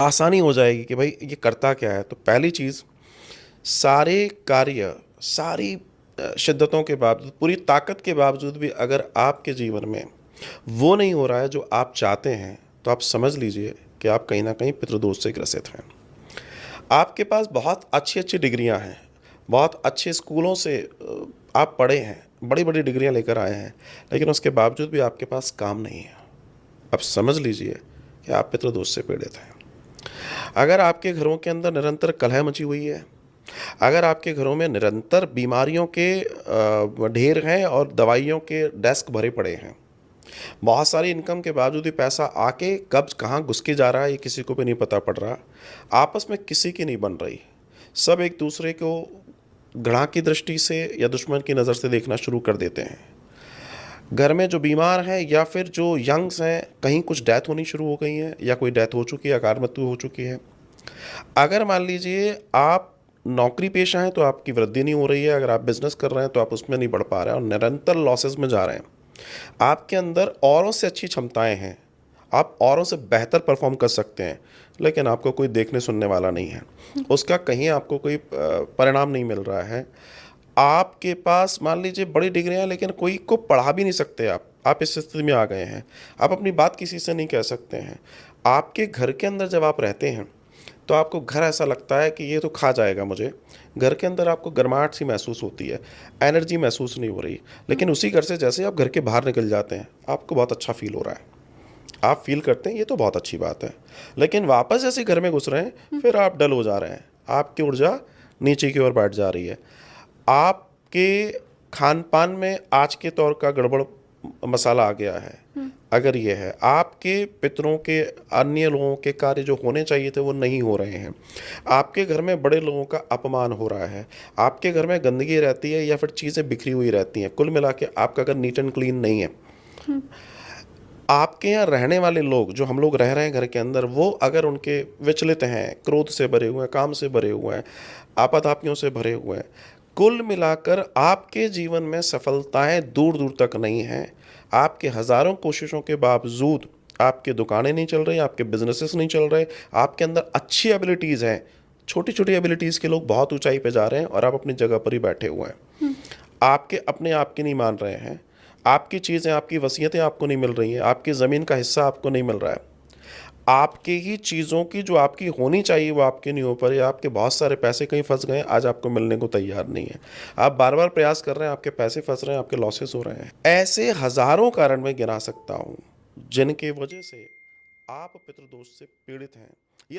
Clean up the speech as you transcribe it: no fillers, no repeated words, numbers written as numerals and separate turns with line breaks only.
आसानी हो जाएगी कि भाई ये करता क्या है। तो पहली चीज़, सारे कार्य, सारी शिद्दतों के बावजूद, पूरी ताकत के बावजूद भी अगर आपके जीवन में वो नहीं हो रहा है जो आप चाहते हैं, तो आप समझ लीजिए कि आप कहीं ना कहीं पितृदोष से ग्रसित हैं। आपके पास बहुत अच्छी अच्छी डिग्रियां हैं, बहुत अच्छे स्कूलों से आप पढ़े हैं, बड़ी बड़ी डिग्रियां लेकर आए हैं, लेकिन उसके बावजूद भी आपके पास काम नहीं है। अब समझ लीजिए कि आप पितृदोष से पीड़ित हैं। अगर आपके घरों के अंदर निरंतर कलह मची हुई है, अगर आपके घरों में निरंतर बीमारियों के ढेर हैं और दवाइयों के डेस्क भरे पड़े हैं, बहुत सारी इनकम के बावजूद भी पैसा आके कब कहाँ घुस के जा रहा है ये किसी को भी नहीं पता पड़ रहा, आपस में किसी की नहीं बन रही, सब एक दूसरे को घृणा की दृष्टि से या दुश्मन की नज़र से देखना शुरू कर देते हैं। घर में जो बीमार हैं या फिर जो यंग्स हैं, कहीं कुछ डेथ होनी शुरू हो गई है या कोई डेथ हो चुकी है, अकाल मृत्यु हो चुकी है। अगर मान लीजिए आप नौकरी पेशा हैं तो आपकी वृद्धि नहीं हो रही है, अगर आप बिजनेस कर रहे हैं तो आप उसमें नहीं बढ़ पा रहे हैं और निरंतर लॉसेस में जा रहे हैं। आपके अंदर औरों से अच्छी क्षमताएं हैं, आप औरों से बेहतर परफॉर्म कर सकते हैं, लेकिन आपको कोई देखने सुनने वाला नहीं है, उसका कहीं आपको कोई परिणाम नहीं मिल रहा है। आपके पास मान लीजिए बड़ी डिग्रियां, लेकिन कोई को पढ़ा भी नहीं सकते आप इस स्थिति में आ गए हैं। आप अपनी बात किसी से नहीं कह सकते हैं। आपके घर के अंदर जब आप रहते हैं तो आपको घर ऐसा लगता है कि ये तो खा जाएगा मुझे। घर के अंदर आपको गर्माहट सी महसूस होती है, एनर्जी महसूस नहीं हो रही। लेकिन उसी घर से जैसे आप घर के बाहर निकल जाते हैं, आपको बहुत अच्छा फील हो रहा है, आप फील करते हैं ये तो बहुत अच्छी बात है। लेकिन वापस जैसे घर में घुस रहे हैं, फिर आप डल हो जा रहे हैं, आपकी ऊर्जा नीचे की ओर बैठ जा रही है। आपके खान पान में आज के तौर का गड़बड़ मसाला आ गया है। अगर ये है, आपके पितरों के अन्य लोगों के कार्य जो होने चाहिए थे वो नहीं हो रहे हैं, आपके घर में बड़े लोगों का अपमान हो रहा है, आपके घर में गंदगी रहती है या फिर चीज़ें बिखरी हुई रहती हैं, कुल मिला के आपका घर नीट एंड क्लीन नहीं है। आपके यहाँ रहने वाले लोग, जो हम लोग रह रहे हैं घर के अंदर, वो अगर उनके विचलित हैं, क्रोध से भरे हुए हैं, काम से भरे हुए हैं, आपाधापियों से भरे हुए हैं, कुल मिलाकर आपके जीवन में सफलताएं दूर दूर तक नहीं हैं। आपके हज़ारों कोशिशों के बावजूद आपकी दुकानें नहीं चल रही, आपके बिजनेसेस नहीं चल रहे, आपके अंदर अच्छी एबिलिटीज़ हैं, छोटी छोटी एबिलिटीज़ के लोग बहुत ऊंचाई पे जा रहे हैं और आप अपनी जगह पर ही बैठे हुए हैं। आपके अपने आप की नहीं मान रहे हैं, आपकी चीज़ें, आपकी वसीयतें आपको नहीं मिल रही हैं, आपकी ज़मीन का हिस्सा आपको नहीं मिल रहा है, आपके ही चीज़ों की जो आपकी होनी चाहिए वो आपकी नहीं हो पा रही, आपके बहुत सारे पैसे कहीं फंस गए, आज आपको मिलने को तैयार नहीं है। आप बार बार प्रयास कर रहे हैं, आपके पैसे फंस रहे हैं, आपके लॉसेस हो रहे हैं। ऐसे हज़ारों कारण मैं गिना सकता हूँ जिनके वजह से आप पितृदोष से पीड़ित हैं।